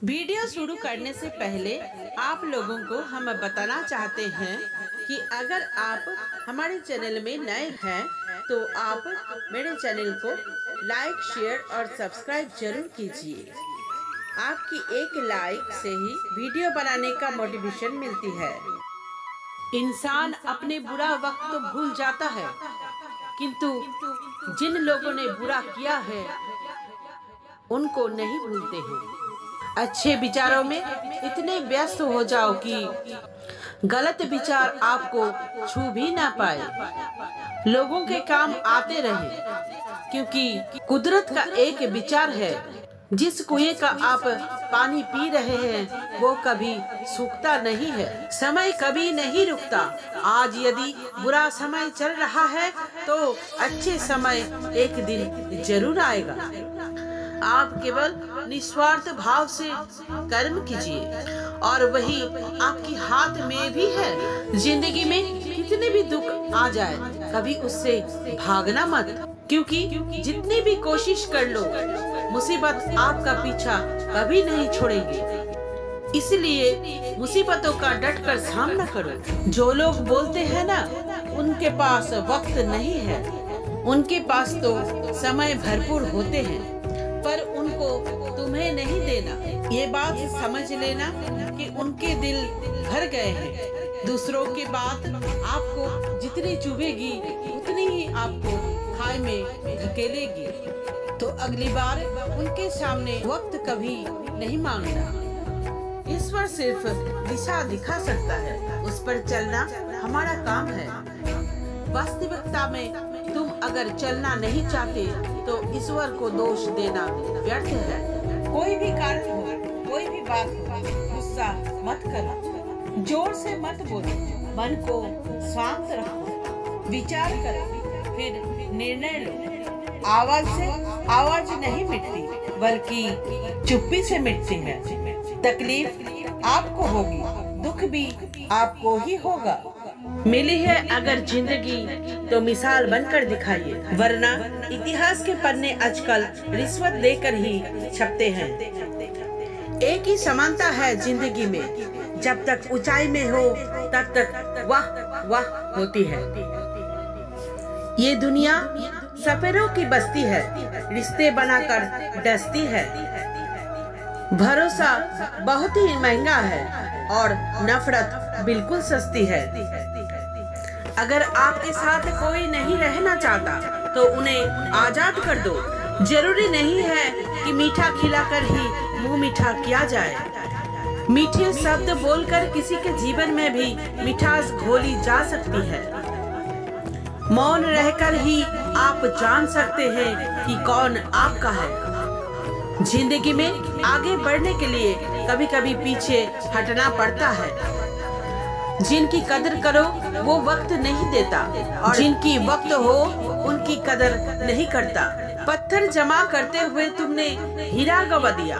Video शुरू करने से पहले आप लोगों को हम बताना चाहते हैं कि अगर आप हमारे चैनल में नए हैं तो आप मेरे चैनल को लाइक, शेयर और सब्सक्राइब जरूर कीजिए। आपकी एक लाइक से ही वीडियो बनाने का मोटिवेशन मिलती है। इंसान अपने बुरा वक्त तो भूल जाता है, किंतु जिन लोगों ने बुरा किया है उनको नहीं भूलते हैं। अच्छे विचारों में इतने व्यस्त हो जाओ कि गलत विचार आपको छू भी ना पाए। लोगों के काम आते रहे, क्योंकि कुदरत का एक विचार है, जिस कुएं का आप पानी पी रहे हैं वो कभी सूखता नहीं है। समय कभी नहीं रुकता। आज यदि बुरा समय चल रहा है तो अच्छे समय एक दिन जरूर आएगा। आप केवल निस्वार्थ भाव से कर्म कीजिए और वही आपके हाथ में भी है। जिंदगी में कितने भी दुख आ जाए कभी उससे भागना मत, क्योंकि जितनी भी कोशिश कर लो मुसीबत आपका पीछा कभी नहीं छोड़ेंगे। इसलिए मुसीबतों का डट कर सामना करो। जो लोग बोलते हैं ना उनके पास वक्त नहीं है, उनके पास तो समय भरपूर होते हैं, पर उनको तुम्हें नहीं देना। ये बात समझ लेना कि उनके दिल भर गए हैं। दूसरों की बात आपको जितनी चुभेगी उतनी ही आपको खाई में धकेलेगी। तो अगली बार उनके सामने वक्त कभी नहीं मांगना। ईश्वर सिर्फ दिशा दिखा सकता है, उस पर चलना हमारा काम है। वास्तविकता में तुम अगर चलना नहीं चाहते तो ईश्वर को दोष देना व्यर्थ है। कोई भी कारण हो, कोई भी बात हो, गुस्सा मत करो, जोर से मत बोलो, मन को शांत रखो, विचार करो, फिर निर्णय लो। आवाज से आवाज नहीं मिटती, बल्कि चुप्पी से मिटती है। तकलीफ आपको होगी, दुख भी आपको ही होगा। मिली है अगर जिंदगी तो मिसाल बनकर दिखाइए, वरना इतिहास के पन्ने आजकल रिश्वत देकर ही छपते हैं। एक ही समानता है जिंदगी में, जब तक ऊंचाई में हो तब तक वाह वाह होती है। ये दुनिया सफेरों की बस्ती है, रिश्ते बनाकर डसती है। भरोसा बहुत ही महंगा है और नफरत बिल्कुल सस्ती है। अगर आपके साथ कोई नहीं रहना चाहता तो उन्हें आजाद कर दो। जरूरी नहीं है कि मीठा खिलाकर ही मुंह मीठा किया जाए। मीठे शब्द बोलकर किसी के जीवन में भी मिठास घोली जा सकती है। मौन रहकर ही आप जान सकते हैं कि कौन आपका है। जिंदगी में आगे बढ़ने के लिए कभी कभी पीछे हटना पड़ता है। जिनकी कदर करो वो वक्त नहीं देता, और जिनकी वक्त हो उनकी कदर नहीं करता। पत्थर जमा करते हुए तुमने हीरा गवा दिया।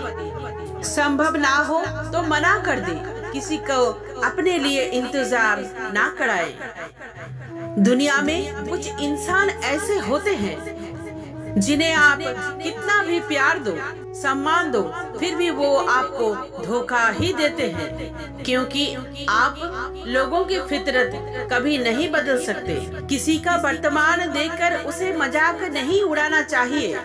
संभव ना हो तो मना कर दे, किसी को अपने लिए इंतजार ना कराए। दुनिया में कुछ इंसान ऐसे होते हैं जिन्हें आप कितना भी प्यार दो, सम्मान दो, फिर भी वो आपको धोखा ही देते हैं, क्योंकि आप लोगों की फितरत कभी नहीं बदल सकते। किसी का वर्तमान देखकर उसे मजाक नहीं उड़ाना चाहिए,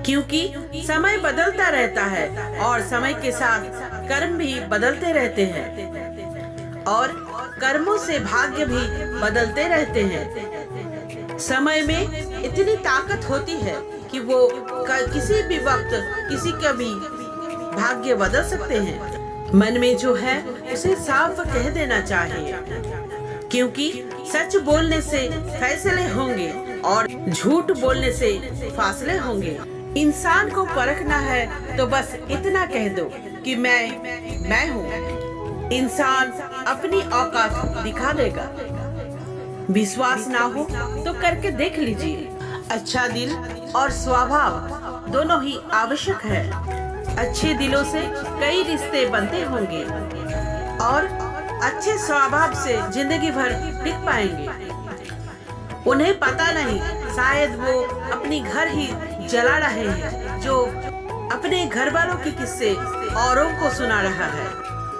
क्योंकि समय बदलता रहता है और समय के साथ कर्म भी बदलते रहते हैं और कर्मों से भाग्य भी बदलते रहते हैं। समय में इतनी ताकत होती है कि वो किसी भी वक्त किसी का भी भाग्य बदल सकते हैं। मन में जो है उसे साफ कह देना चाहिए, क्योंकि सच बोलने से फैसले होंगे और झूठ बोलने से फासले होंगे। इंसान को परखना है तो बस इतना कह दो कि मैं हूँ। इंसान अपनी औकात दिखा देगा। विश्वास ना हो तो करके देख लीजिए। अच्छा दिल और स्वभाव दोनों ही आवश्यक है। अच्छे दिलों से कई रिश्ते बनते होंगे और अच्छे स्वभाव से जिंदगी भर टिक पाएंगे। उन्हें पता नहीं, शायद वो अपनी घर ही जला रहे हैं जो अपने घर वालों के किस्से औरों को सुना रहा है।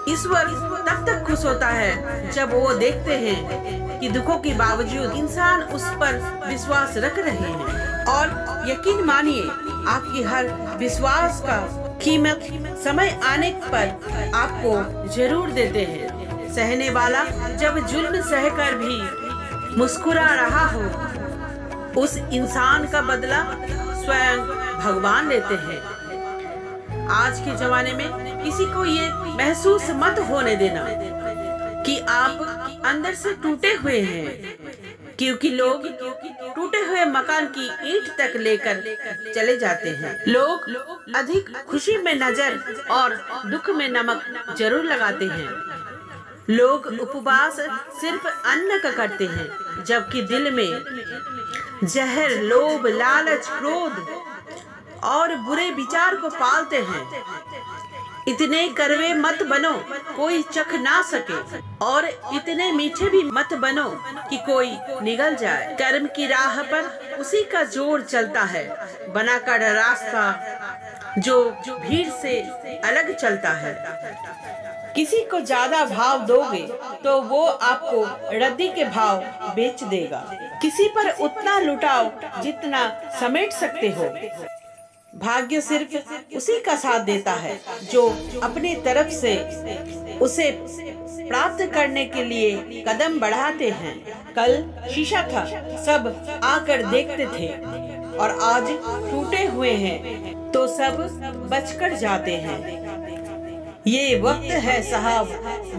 ईश्वर तब तक खुश होता है जब वो देखते हैं कि दुखों के बावजूद इंसान उस पर विश्वास रख रहे हैं। और यकीन मानिए, आपकी हर विश्वास का कीमत समय आने पर आपको जरूर देते हैं। सहने वाला जब जुल्म सहकर भी मुस्कुरा रहा हो, उस इंसान का बदला स्वयं भगवान लेते हैं। आज के जमाने में किसी को ये महसूस मत होने देना कि आप अंदर से टूटे हुए हैं, क्योंकि लोग टूटे हुए मकान की ईंट तक लेकर चले जाते हैं। लोग अधिक खुशी में नजर और दुख में नमक जरूर लगाते हैं। लोग उपवास सिर्फ अन्न का करते हैं, जबकि दिल में जहर, लोभ, लालच, क्रोध और बुरे विचार को पालते हैं। इतने कड़वे मत बनो कोई चख ना सके, और इतने मीठे भी मत बनो कि कोई निगल जाए। कर्म की राह पर उसी का जोर चलता है, बनाकर रास्ता जो भीड़ से अलग चलता है। किसी को ज्यादा भाव दोगे तो वो आपको रद्दी के भाव बेच देगा। किसी पर उतना लुटाओ जितना समेट सकते हो। भाग्य सिर्फ उसी का साथ देता है जो अपनी तरफ से उसे प्राप्त करने के लिए कदम बढ़ाते हैं। कल शीशा था, सब आकर देखते थे, और आज टूटे हुए हैं तो सब बचकर जाते हैं। ये वक्त है साहब,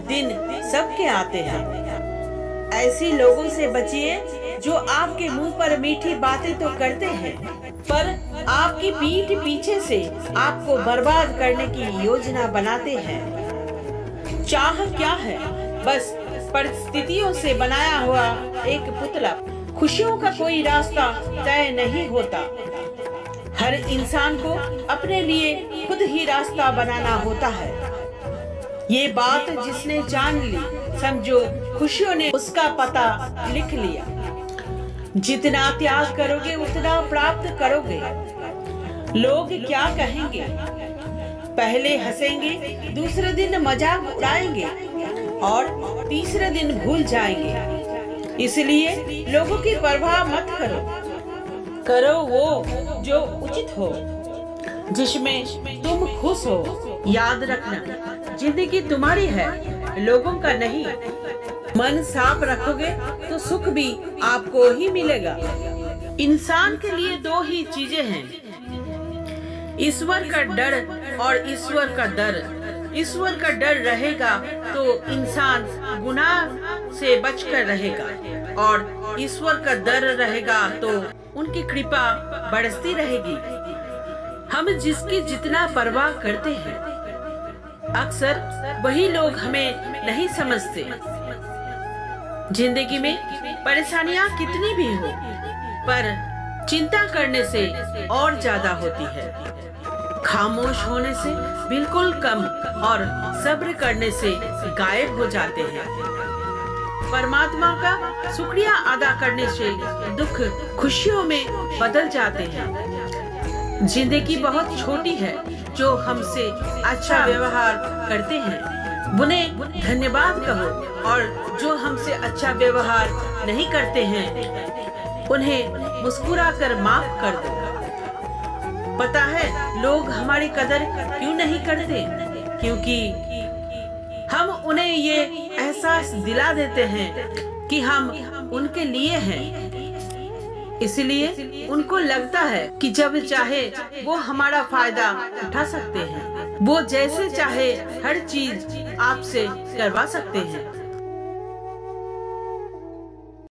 दिन सबके आते हैं। ऐसी लोगों से बचिए जो आपके मुंह पर मीठी बातें तो करते हैं, पर आपकी पीठ पीछे से आपको बर्बाद करने की योजना बनाते हैं। चाह क्या है? बस परिस्थितियों से बनाया हुआ एक पुतला। खुशियों का कोई रास्ता तय नहीं होता। हर इंसान को अपने लिए खुद ही रास्ता बनाना होता है। ये बात जिसने जान ली, समझो खुशियों ने उसका पता लिख लिया। जितना त्याग करोगे उतना प्राप्त करोगे। लोग क्या कहेंगे? पहले हंसेंगे, दूसरे दिन मजाक उड़ाएंगे और तीसरे दिन भूल जाएंगे। इसलिए लोगों की परवाह मत करो। करो वो जो उचित हो, जिसमें तुम खुश हो। याद रखना, जिंदगी तुम्हारी है, लोगों का नहीं। मन साफ रखोगे तो सुख भी आपको ही मिलेगा। इंसान के लिए दो ही चीजें हैं, ईश्वर का डर और ईश्वर का डर। ईश्वर का डर रहेगा तो इंसान गुनाह से बचकर रहेगा, और ईश्वर का डर रहेगा तो उनकी कृपा बरसती रहेगी। हम जिसकी जितना परवाह करते हैं, अक्सर वही लोग हमें नहीं समझते। जिंदगी में परेशानियां कितनी भी हो, पर चिंता करने से और ज्यादा होती है। खामोश होने से बिल्कुल कम, और सब्र करने से गायब हो जाते हैं। परमात्मा का शुक्रिया अदा करने से दुख खुशियों में बदल जाते हैं। जिंदगी बहुत छोटी है, जो हमसे अच्छा व्यवहार करते हैं उन्हें धन्यवाद कहो, और जो हमसे अच्छा व्यवहार नहीं करते हैं उन्हें मुस्कुराकर माफ कर दो। पता है लोग हमारी कदर क्यों नहीं करते? क्योंकि हम उन्हें ये एहसास दिला देते हैं कि हम उनके लिए हैं। इसलिए उनको लगता है कि जब चाहे वो हमारा फायदा उठा सकते हैं। वो जैसे चाहे हर चीज आपसे करवा सकते हैं।